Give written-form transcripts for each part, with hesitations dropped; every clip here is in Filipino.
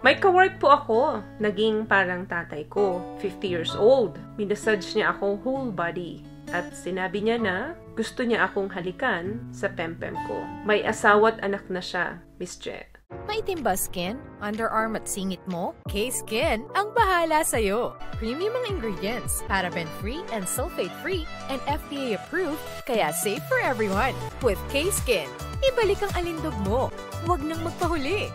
May kawork po ako. Naging parang tatay ko. 50 years old. Minasage niya ako whole body. At sinabi niya na gusto niya akong halikan sa pempem ko. May asawa't anak na siya, Miss Je. Maitim ba skin, underarm at singit mo? K-Skin ang bahala sa'yo. Premium ang ingredients, paraben-free and sulfate-free, and FDA-approved, kaya safe for everyone. With K-Skin, ibalik ang alindog mo. Huwag nang magpahuli.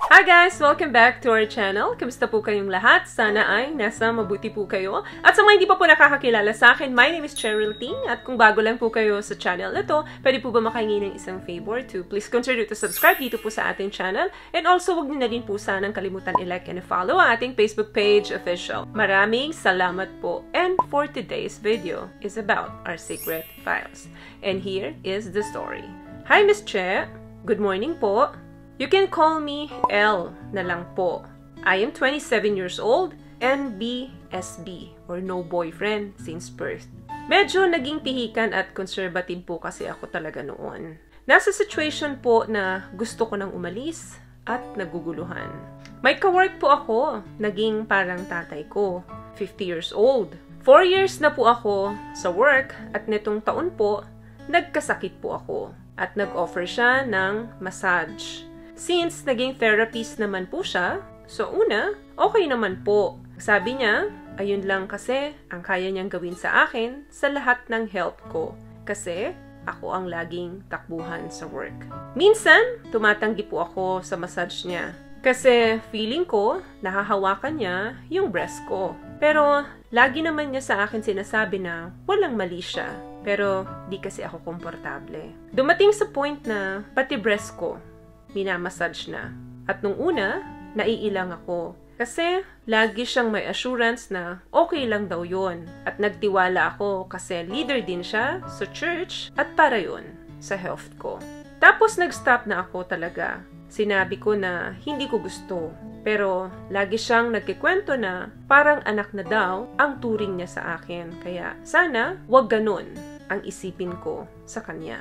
Hi guys! Welcome back to our channel. Kamusta po kayong lahat? Sana ay nasa mabuti po kayo. At sa mga hindi pa po nakakakilala sa akin, my name is Cheryl Ting. At kung bago lang po kayo sa channel na to, pwede po ba makahingi ng isang favor to please consider to subscribe dito po sa ating channel. And also, huwag niyo na din po sanang kalimutan i-like and follow ang ating Facebook page official. Maraming salamat po. And for today's video is about our secret files. And here is the story. Hi Miss Che! Good morning po. You can call me L na lang po. I am 27 years old and BSB or no boyfriend since birth. Medyo naging pihikan at conservative po kasi ako talaga noon. Nasa situation po na gusto ko nang umalis at naguguluhan. May kawork po ako, naging parang tatay ko, 50 years old. 4 years na po ako sa work at netong taon po, nagkasakit po ako at nag-offer siya ng massage. Since naging therapist naman po siya, so una, okay naman po. Sabi niya, ayun lang kasi ang kaya niyang gawin sa akin sa lahat ng health ko. Kasi ako ang laging takbuhan sa work. Minsan, tumatanggi po ako sa massage niya. Kasi feeling ko, nahahawakan niya yung breast ko. Pero lagi naman niya sa akin sinasabi na walang mali siya. Pero di kasi ako komportable. Dumating sa point na pati breast ko, minamassage na. At nung una, naiilang ako. Kasi lagi siyang may assurance na okay lang daw yon. At nagtiwala ako kasi leader din siya sa church at para yun sa health ko. Tapos nag-stop na ako talaga. Sinabi ko na hindi ko gusto. Pero lagi siyang nagkikwento na parang anak na daw ang turing niya sa akin. Kaya sana wag ganun ang isipin ko sa kanya.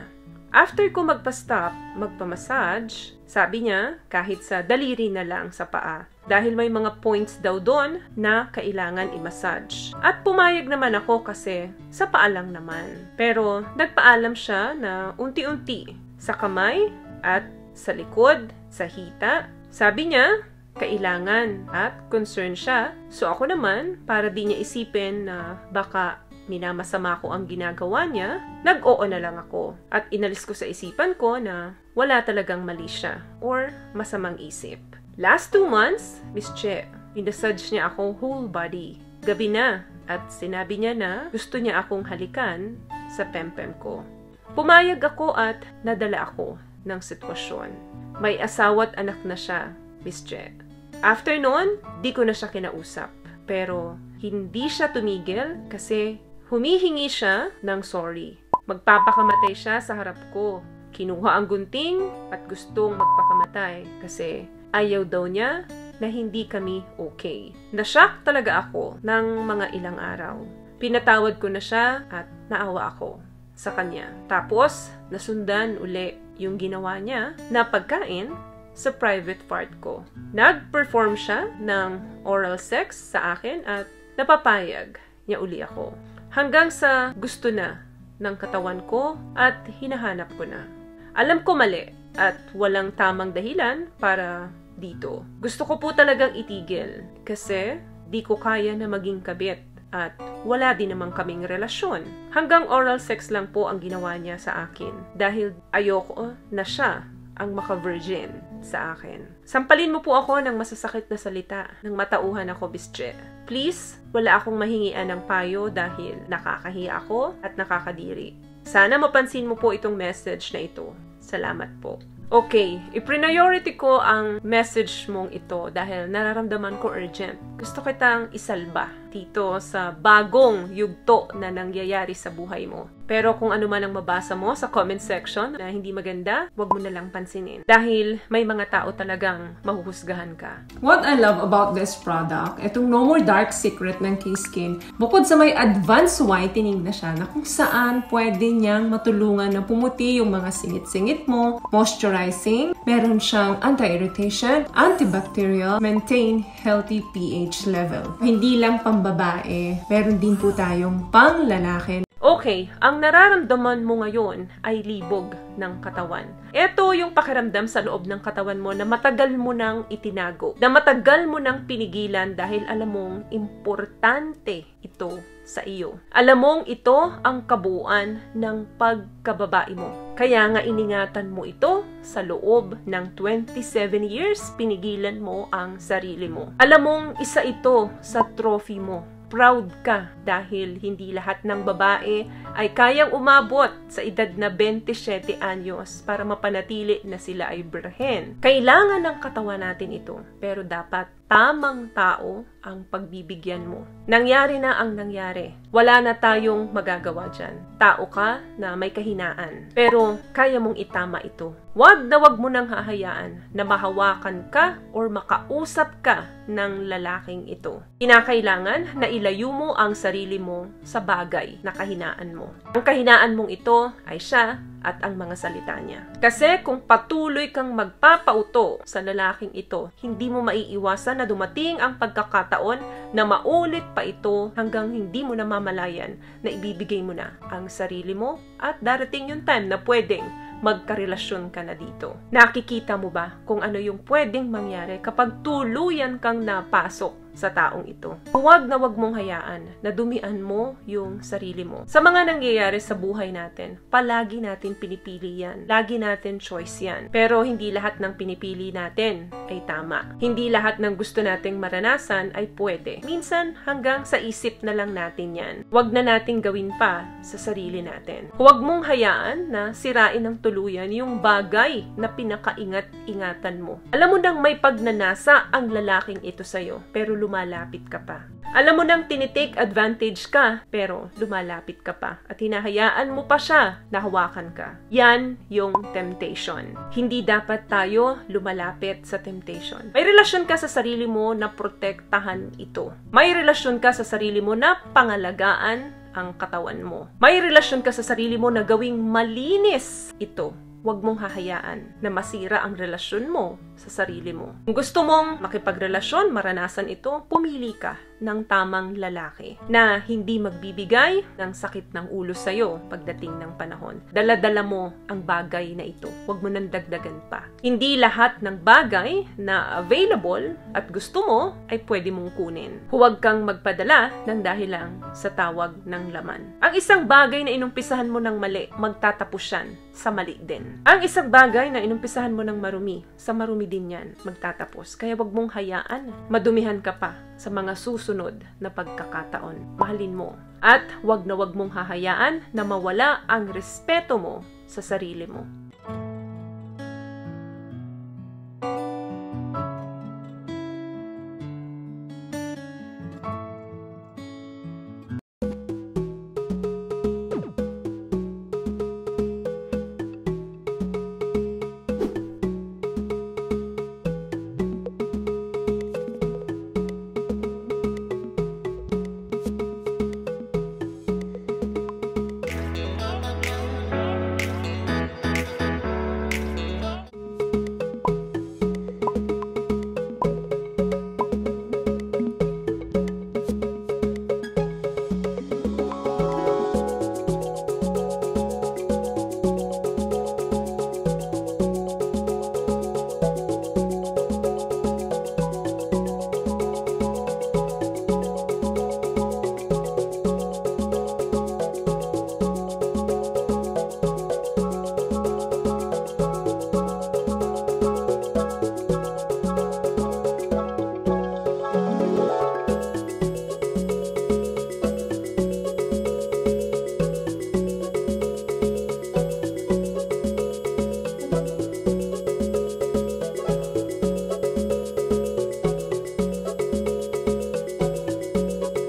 After ko magpa-stop, magpa-massage, sabi niya kahit sa daliri na lang sa paa. Dahil may mga points daw doon na kailangan i-massage. At pumayag naman ako kasi sa paa lang naman. Pero nagpaalam siya na unti-unti sa kamay at sa likod, sa hita. Sabi niya, kailangan at concern siya. So ako naman, para di niya isipin na baka minamasama ko ang ginagawa niya, nag-oo na lang ako. At inalis ko sa isipan ko na wala talagang mali siya or masamang isip. Last 2 months, Miss Che, minasage niya ako whole body. Gabi na at sinabi niya na gusto niya akong halikan sa pempem ko. Pumayag ako at nadala ako ng sitwasyon. May asawa't anak na siya, Miss Che. After noon, di ko na siya kinausap. Pero hindi siya tumigil kasi humihingi siya ng sorry. Magpapakamatay siya sa harap ko. Kinuha ang gunting at gustong magpakamatay kasi ayaw daw niya na hindi kami okay. Nashock talaga ako ng mga ilang araw. Pinatawad ko na siya at naawa ako sa kanya. Tapos, nasundan uli yung ginawa niya na pagkain sa private part ko. Nag-perform siya ng oral sex sa akin at napapayag niya uli ako. Hanggang sa gusto na ng katawan ko at hinahanap ko na. Alam ko mali at walang tamang dahilan para dito. Gusto ko po talagang itigil kasi di ko kaya na maging kabit at wala din naman kaming relasyon. Hanggang oral sex lang po ang ginawa niya sa akin dahil ayoko na siya ang maka-virgin sa akin. Sampalin mo po ako ng masasakit na salita ng matauhan ako, Bische. Please, wala akong mahingian ng payo dahil nakakahiya ako at nakakadiri. Sana mapansin mo po itong message na ito. Salamat po. Okay, i-priority ko ang message mong ito dahil nararamdaman ko urgent. gusto kitang isalba dito sa bagong yugto na nangyayari sa buhay mo. Pero kung ano man ang mabasa mo sa comment section na hindi maganda, huwag mo na lang pansinin. Dahil may mga tao talagang mahuhusgahan ka. What I love about this product, itong No More Dark Secret ng K-Skin, bukod sa may advanced whitening na siya na kung saan pwede niyang matulungan na pumuti yung mga singit-singit mo, moisturizing, meron siyang anti-irritation, antibacterial, maintain healthy pH level. Hindi lang pambabae, meron din po tayong pang lalaki. Okay, ang nararamdaman mo ngayon ay libog ng katawan. Ito yung pakiramdam sa loob ng katawan mo na matagal mo nang itinago, na matagal mo nang pinigilan dahil alam mong importante ito sa iyo. Alam mong ito ang kabuuan ng pagkababae mo. Kaya nga iningatan mo ito sa loob ng 27 years, pinigilan mo ang sarili mo. Alam mong isa ito sa trophy mo. Proud ka dahil hindi lahat ng babae ay kayang umabot sa edad na 27 anyos para mapanatili na sila ay birhen. Kailangan ng katawan natin ito, pero dapat tamang tao ang pagbibigyan mo. Nangyari na ang nangyari. Wala na tayong magagawa dyan. Tao ka na may kahinaan, pero kaya mong itama ito. Wag na wag mo nang hahayaan na mahawakan ka or makausap ka ng lalaking ito. Kinakailangan na ilayo mo ang sarili mo sa bagay na kahinaan mo. Ang kahinaan mong ito ay siya at ang mga salita niya. Kasi kung patuloy kang magpapauto sa lalaking ito, hindi mo maiiwasan na dumating ang pagkakataon na maulit pa ito hanggang hindi mo namamalayan na ibibigay mo na ang sarili mo at darating yung time na pwedeng magkarelasyon ka na dito. Nakikita mo ba kung ano yung pwedeng mangyari kapag tuluyan kang napasok sa taong ito? Huwag na huwag mong hayaan na dumian mo yung sarili mo. Sa mga nangyayari sa buhay natin, palagi natin pinipili yan. Lagi natin choice yan. Pero hindi lahat ng pinipili natin ay tama. Hindi lahat ng gusto nating maranasan ay pwede. Minsan, hanggang sa isip na lang natin yan. Huwag na nating gawin pa sa sarili natin. Huwag mong hayaan na sirain ng tuluyan yung bagay na pinakaingat-ingatan mo. Alam mo nang may pagnanasa ang lalaking ito sa'yo, pero lumalapit ka pa. Alam mo nang tinitake advantage ka, pero lumalapit ka pa. At hinahayaan mo pa siya na hawakan ka. Yan yung temptation. Hindi dapat tayo lumalapit sa temptation. May relasyon ka sa sarili mo na protektahan ito. May relasyon ka sa sarili mo na pangalagaan ang katawan mo. May relasyon ka sa sarili mo na gawing malinis ito. Huwag mong hahayaan na masira ang relasyon mo sa sarili mo. Kung gusto mong makipagrelasyon, maranasan ito, pumili ka ng tamang lalaki na hindi magbibigay ng sakit ng ulo sa'yo pagdating ng panahon. Dala-dala mo ang bagay na ito. Huwag mo nang dagdagan pa. Hindi lahat ng bagay na available at gusto mo ay pwede mong kunin. Huwag kang magpadala ng dahil lang sa tawag ng laman. Ang isang bagay na inumpisahan mo ng mali, magtatapos yan sa mali din. Ang isang bagay na inumpisahan mo ng marumi, sa marumi din yan magtatapos. Kaya wag mong hayaan madumihan ka pa sa mga susunod na pagkakataon. Mahalin mo. At wag na wag mong hahayaan na mawala ang respeto mo sa sarili mo.